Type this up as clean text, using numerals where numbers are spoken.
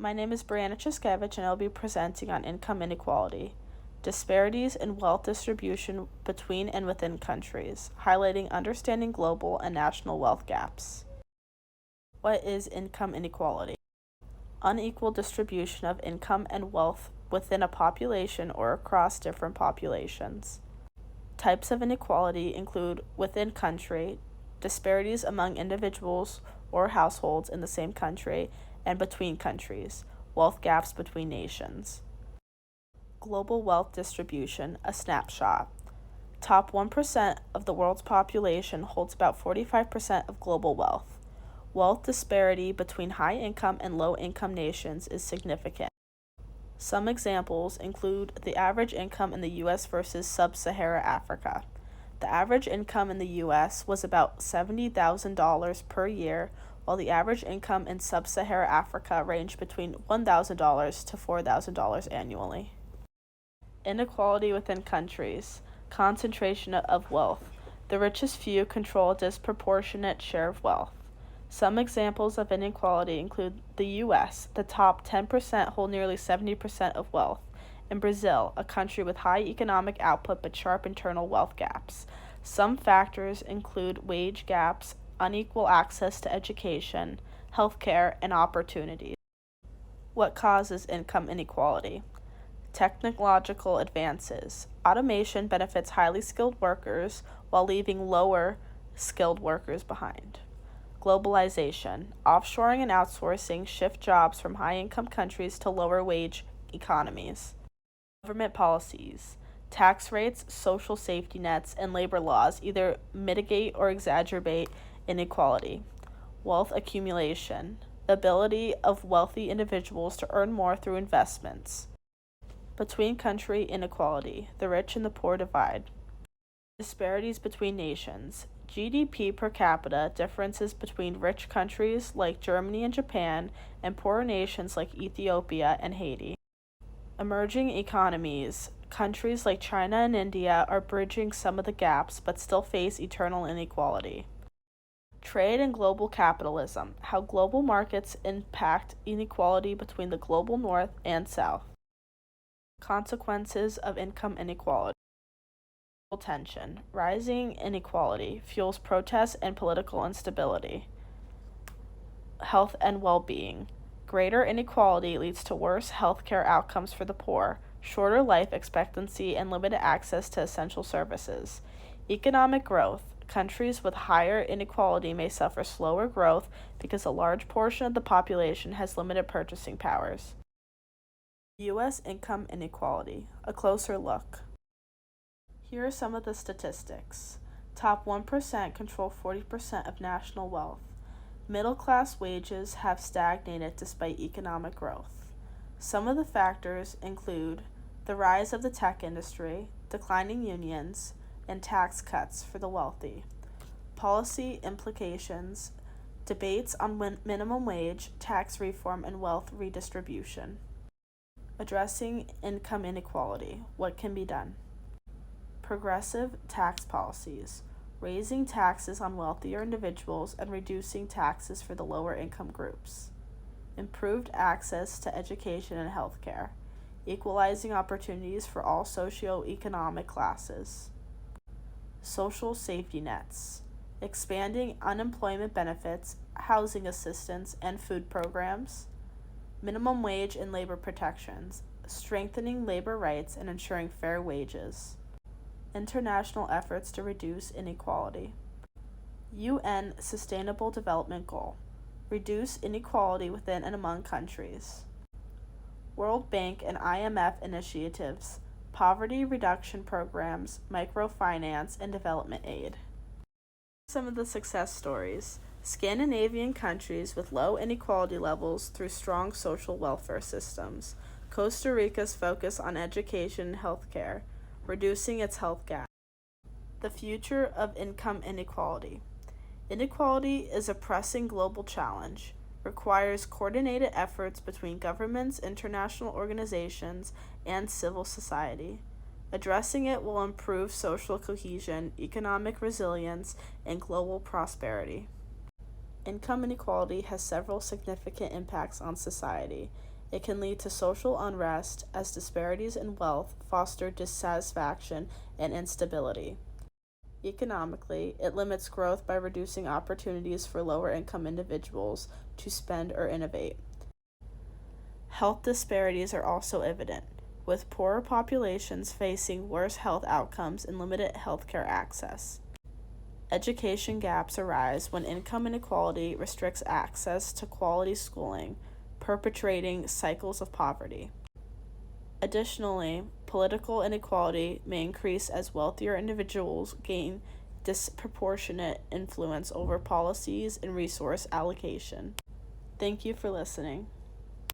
My name is Brianna Cheskiewicz, and I'll be presenting on income inequality, disparities in wealth distribution between and within countries, highlighting understanding global and national wealth gaps. What is income inequality? Unequal distribution of income and wealth within a population or across different populations. Types of inequality include within country, disparities among individuals or households in the same country, and between countries, wealth gaps between nations. Global wealth distribution, a snapshot. Top 1% of the world's population holds about 45% of global wealth. Wealth disparity between high-income and low-income nations is significant. Some examples include the average income in the U.S. versus sub-Saharan Africa. The average income in the U.S. was about $70,000 per year, while the average income in sub-Saharan Africa ranged between $1,000 to $4,000 annually. Inequality within countries. Concentration of wealth. The richest few control a disproportionate share of wealth. Some examples of inequality include the U.S., the top 10% hold nearly 70% of wealth, and Brazil, a country with high economic output but sharp internal wealth gaps. Some factors include wage gaps, unequal access to education, healthcare, and opportunities. What causes income inequality? Technological advances. Automation benefits highly skilled workers while leaving lower skilled workers behind. Globalization. Offshoring and outsourcing shift jobs from high-income countries to lower-wage economies. Government policies. Tax rates, social safety nets, and labor laws either mitigate or exacerbate inequality. Wealth accumulation. The ability of wealthy individuals to earn more through investments. Between country inequality. The rich and the poor divide. Disparities between nations. GDP per capita differences between rich countries like Germany and Japan and poorer nations like Ethiopia and Haiti. Emerging economies. Countries like China and India are bridging some of the gaps but still face eternal inequality. Trade and global capitalism. How global markets impact inequality between the global north and south. Consequences of income inequality. Tension. Rising inequality fuels protests and political instability. Health and well-being. Greater inequality leads to worse healthcare outcomes for the poor, shorter life expectancy, and limited access to essential services. Economic growth. Countries with higher inequality may suffer slower growth because a large portion of the population has limited purchasing powers. U.S. income inequality. A closer look. Here are some of the statistics. Top 1% control 40% of national wealth. Middle-class wages have stagnated despite economic growth. Some of the factors include the rise of the tech industry, declining unions, and tax cuts for the wealthy. Policy implications, debates on minimum wage, tax reform, and wealth redistribution. Addressing income inequality. What can be done? Progressive tax policies, raising taxes on wealthier individuals and reducing taxes for the lower income groups. Improved access to education and healthcare, equalizing opportunities for all socioeconomic classes. Social safety nets, expanding unemployment benefits, housing assistance, and food programs. Minimum wage and labor protections, strengthening labor rights and ensuring fair wages. International efforts to reduce inequality. UN Sustainable Development Goal. Reduce inequality within and among countries. World Bank and IMF initiatives. Poverty reduction programs, microfinance, and development aid. Some of the success stories. Scandinavian countries with low inequality levels through strong social welfare systems. Costa Rica's focus on education and healthcare, reducing its health gap. The future of income inequality. Inequality is a pressing global challenge, requires coordinated efforts between governments, international organizations, and civil society. Addressing it will improve social cohesion, economic resilience, and global prosperity. Income inequality has several significant impacts on society. It can lead to social unrest as disparities in wealth foster dissatisfaction and instability. Economically, it limits growth by reducing opportunities for lower-income individuals to spend or innovate. Health disparities are also evident, with poorer populations facing worse health outcomes and limited healthcare access. Education gaps arise when income inequality restricts access to quality schooling, perpetuating cycles of poverty. Additionally, political inequality may increase as wealthier individuals gain disproportionate influence over policies and resource allocation. Thank you for listening.